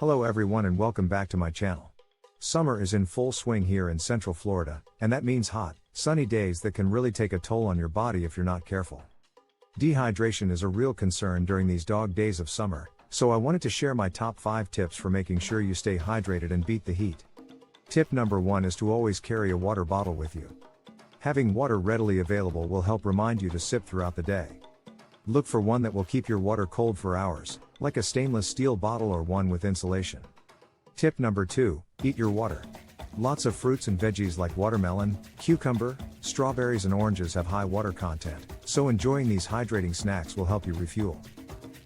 Hello everyone and welcome back to my channel. Summer is in full swing here in Central Florida, and that means hot, sunny days that can really take a toll on your body if you're not careful. Dehydration is a real concern during these dog days of summer, so I wanted to share my top 5 tips for making sure you stay hydrated and beat the heat. Tip number 1 is to always carry a water bottle with you. Having water readily available will help remind you to sip throughout the day. Look for one that will keep your water cold for hours, like a stainless steel bottle or one with insulation. Tip number 2, eat your water. Lots of fruits and veggies like watermelon, cucumber, strawberries and oranges have high water content, so enjoying these hydrating snacks will help you refuel.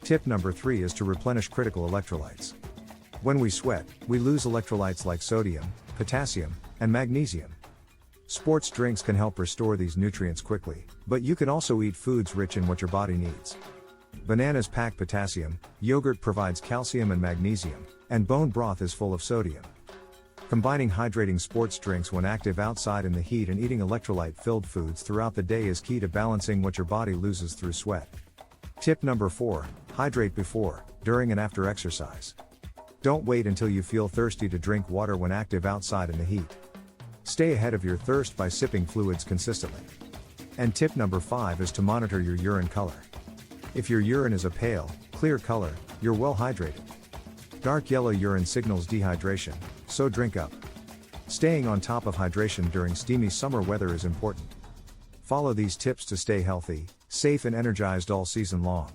Tip number 3 is to replenish critical electrolytes. When we sweat, we lose electrolytes like sodium, potassium, and magnesium. Sports drinks can help restore these nutrients quickly, but you can also eat foods rich in what your body needs. Bananas pack potassium, yogurt provides calcium and magnesium, and bone broth is full of sodium. Combining hydrating sports drinks when active outside in the heat and eating electrolyte-filled foods throughout the day is key to balancing what your body loses through sweat. Tip number 4, hydrate before, during and after exercise. Don't wait until you feel thirsty to drink water when active outside in the heat. Stay ahead of your thirst by sipping fluids consistently. And tip number 5 is to monitor your urine color. If your urine is a pale, clear color, you're well hydrated. Dark yellow urine signals dehydration, so drink up. Staying on top of hydration during steamy summer weather is important. Follow these tips to stay healthy, safe and energized all season long.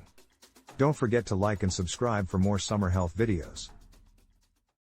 Don't forget to like and subscribe for more summer health videos.